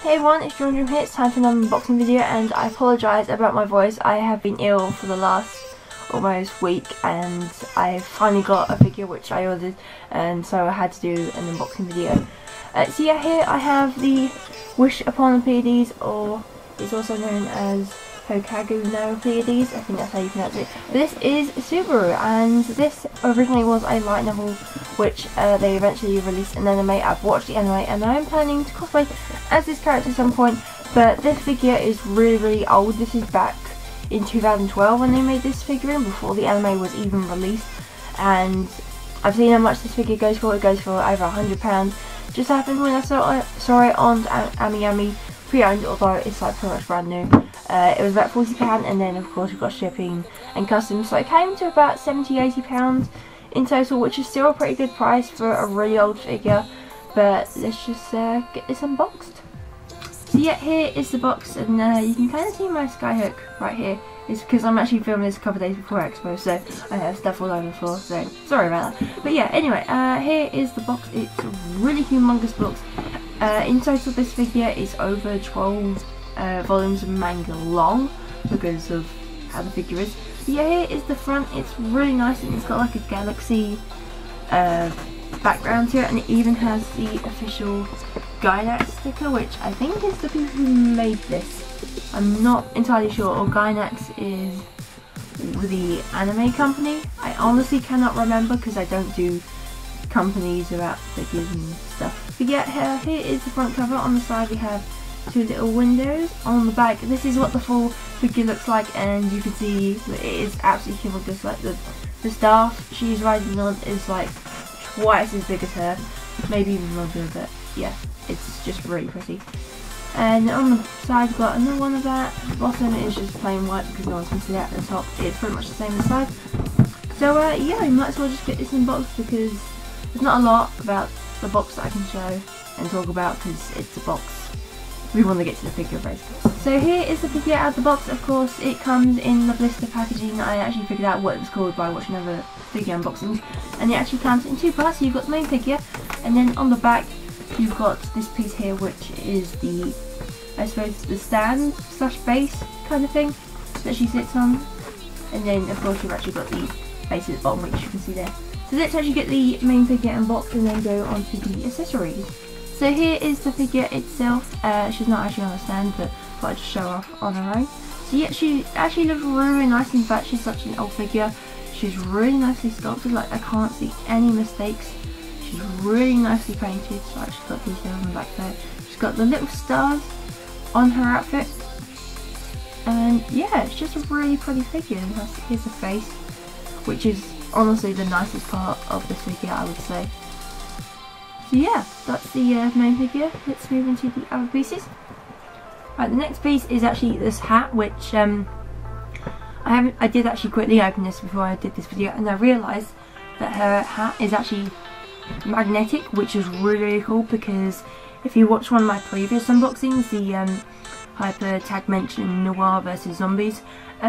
Hey everyone, it's Jordan here. It's time for another unboxing video, and I apologise about my voice. I have been ill for the last almost week, and I finally got a figure which I ordered, and so I had to do an unboxing video. So yeah, here I have the Wish Upon the Pleiades, or it's also known as Hokagu no Pleiades. I think that's how you pronounce it. But this is Subaru, and this originally was a light novel which they eventually released an anime. I've watched the anime and I'm planning to cosplay as this character at some point, but this figure is really old. This is back in 2012 when they made this figurine, before the anime was even released, and I've seen how much this figure goes for. It goes for over £100. Just happened when I saw it on AmiYami pre-owned, although it's like pretty much brand new. It was about £40, and then of course we got shipping and customs, so it came to about £70–80 in total, which is still a pretty good price for a really old figure. But let's just get this unboxed. So yeah, here is the box, and you can kind of see my skyhook right here. It's because I'm actually filming this a couple of days before Expo, so I have stuff all over the floor, so sorry about that. But yeah, anyway, here is the box. It's a really humongous box. In total, this figure is over 12 volumes of manga long because of how the figure is. Yeah, here is the front. It's really nice, and it's got like a galaxy background to it, and it even has the official Gainax sticker, which I think is the people who made this. I'm not entirely sure, or Gainax is the anime company. I honestly cannot remember because I don't do companies about figures and stuff. But yeah, here is the front cover. On the side we have two little windows. On the back, this is what the full figure looks like, and you can see that it is absolutely humongous. Like the staff she's riding on is like twice as big as her, maybe even longer, but yeah, it's just really pretty. And on the side we've got another one of that. The bottom is just plain white because no one can see that. At the top it's pretty much the same inside. So yeah, we might as well just get this unboxed, because there's not a lot about the box that I can show and talk about, because it's a box. We want to get to the figure basically. So here is the figure out of the box. Of course it comes in the blister packaging. I actually figured out what it was called by watching other figure unboxings, and it actually comes in two parts. So you've got the main figure, and then on the back you've got this piece here, which is the, I suppose, the stand slash base kind of thing that she sits on. And then of course you've actually got the base at the bottom, which you can see there. So let's actually get the main figure unboxed and then go on to the accessories. So here is the figure itself. She's not actually on a stand, but thought I'd just show off on her own. So yeah, she actually looks really nice. In fact, she's such an old figure. She's really nicely sculpted, like I can't see any mistakes. She's really nicely painted, so she's got details on the back there. She's got the little stars on her outfit. And yeah, it's just a really pretty figure. And here's the face, which is honestly the nicest part of this figure, I would say. So yeah, that's the main figure. Let's move into the other pieces. Right, the next piece is actually this hat, which I did actually quickly open this before I did this video, and I realised that her hat is actually magnetic, which is really cool, because if you watch one of my previous unboxings, the Hyper Tag Mention Noir vs Zombies,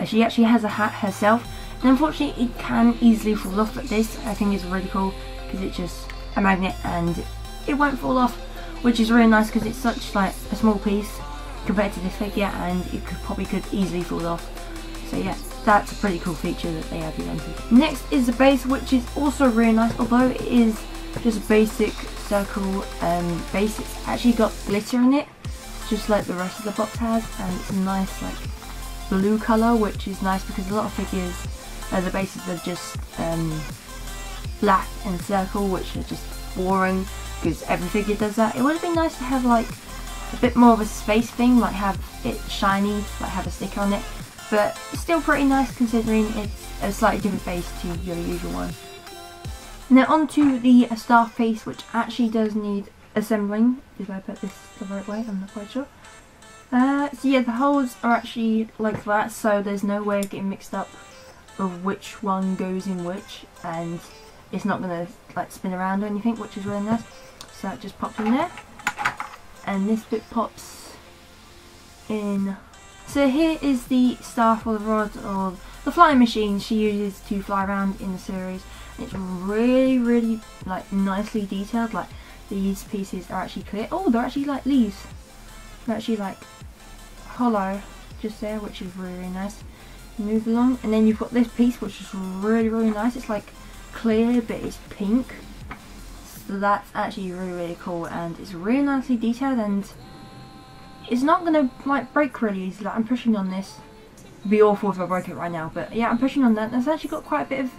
she actually has a hat herself, and unfortunately it can easily fall off, but this I think is really cool because it's just a magnet and it won't fall off, which is really nice because it's such like a small piece compared to this figure, and it could easily fall off. So yeah, that's a pretty cool feature that they added onto. Next is the base, which is also really nice, although it is just a basic circle base. It's actually got glitter in it, just like the rest of the box has, and it's a nice like blue colour, which is nice because a lot of figures, the bases are just black and circle, which are just boring because every figure does that. It would have been nice to have like a bit more of a space thing, like have it shiny, like have a sticker on it, but it's still pretty nice considering it's a slightly different base to your usual one. Now onto the staff piece, which actually does need assembling. If I put this the right way, I'm not quite sure. So yeah, the holes are actually like that, so there's no way of getting mixed up of which one goes in which, and it's not going to like spin around or anything, which is really nice. So it just pops in there, and this bit pops in. So here is the staff or the rod or the flying machine she uses to fly around in the series. It's really like nicely detailed. Like these pieces are actually clear. Oh, they're actually like leaves. actually like hollow just there, which is really, really nice. Move along, and then you've got this piece which is really, really nice. It's like clear but it's pink, so that's actually really, really cool, and it's really nicely detailed, and it's not gonna like break really easily. Like, I'm pushing on this. It'd be awful if I broke it right now, but yeah, I'm pushing on that. It's actually got quite a bit of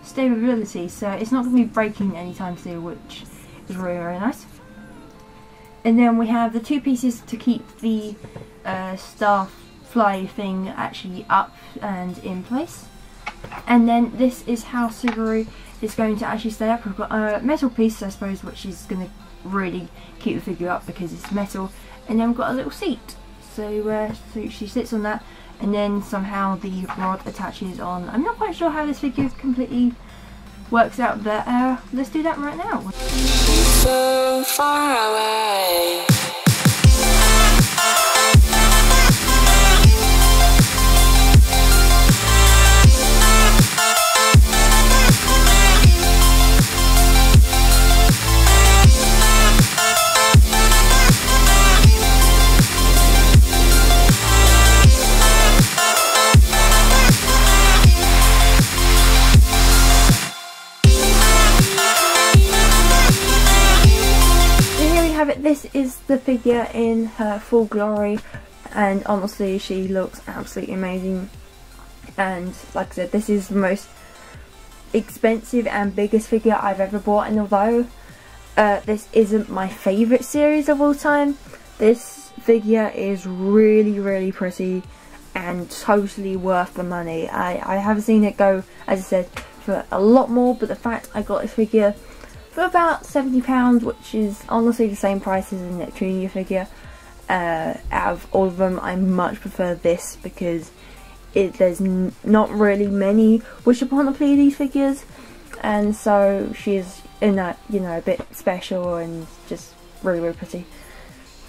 stability, so it's not gonna be breaking anytime soon, which is really, really nice. And then we have the two pieces to keep the staff fly thing actually up and in place. And then this is how Subaru is going to actually stay up. We've got a metal piece, I suppose, which is going to really keep the figure up because it's metal. And then we've got a little seat, so she sits on that, and then somehow the rod attaches on. I'm not quite sure how this figure completely works out, but let's do that right now. So far away. This is the figure in her full glory, and honestly she looks absolutely amazing. And like I said, this is the most expensive and biggest figure I've ever bought, and although this isn't my favourite series of all time, this figure is really, really pretty and totally worth the money. I have seen it go, as I said, for a lot more, but the fact I got this figure for about £70, which is honestly the same price as a Neptunia figure, out of all of them I much prefer this because there's not really many Wish Upon a Pleiades figures, and so she's in a, you know, a bit special and just really, really pretty.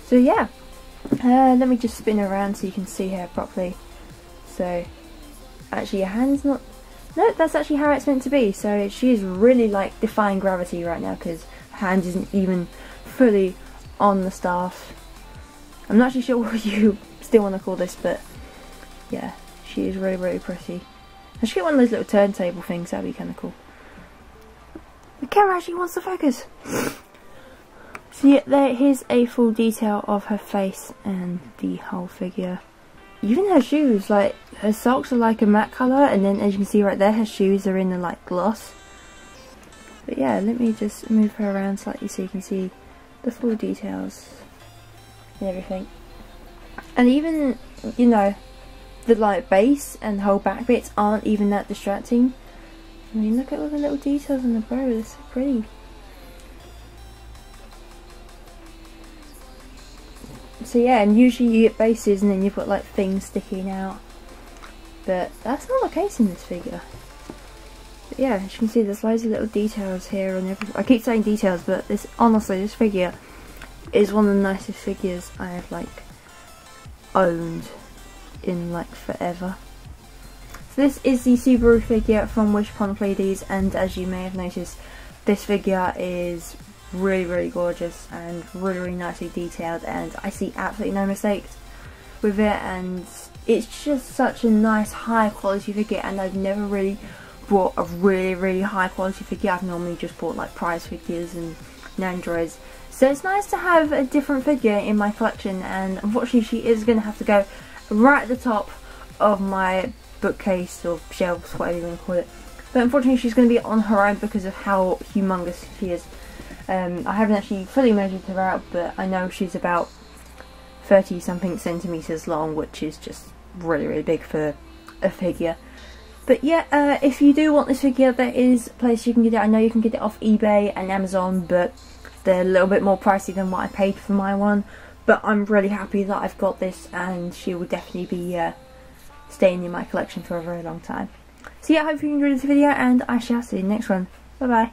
So yeah, let me just spin her around so you can see her properly. So actually your hand's not. No, that's actually how it's meant to be. So she is really like defying gravity right now because her hand isn't even fully on the staff. I'm not actually sure what you still want to call this, but yeah, she is really, really pretty. I should get one of those little turntable things, that'd be kind of cool. The camera actually wants to focus. So yeah, here's a full detail of her face and the whole figure. Even her shoes, like her socks are like a matte colour, and then as you can see right there, her shoes are in the like gloss. But yeah, let me just move her around slightly so you can see the full details and everything. And even, you know, the like base and whole back bits aren't even that distracting. I mean, look at all the little details on the bow, they're so pretty. So yeah, and usually you get bases and then you've got like things sticking out, but that's not the case in this figure. But yeah, as you can see, there's loads of little details here and everything. I keep saying details, but this, honestly, this figure is one of the nicest figures I have like owned in like forever. So this is the Subaru figure from Wish Upon a Pleiades, and as you may have noticed, this figure is really, really gorgeous and really, really nicely detailed, and I see absolutely no mistakes with it, and it's just such a nice high quality figure. And I've never really bought a really, really high quality figure. I've normally just bought like prize figures and Nandroids, so it's nice to have a different figure in my collection. And unfortunately she is going to have to go right at the top of my bookcase or shelves, whatever you want to call it, but unfortunately she's going to be on her own because of how humongous she is. I haven't actually fully measured her out, but I know she's about 30 something centimeters long, which is just really, really big for a figure. But yeah, if you do want this figure, there is a place you can get it. I know you can get it off eBay and Amazon, but they're a little bit more pricey than what I paid for my one. But I'm really happy that I've got this, and she will definitely be staying in my collection for a very long time. So yeah, I hope you enjoyed this video, and I shall see you in the next one. Bye bye.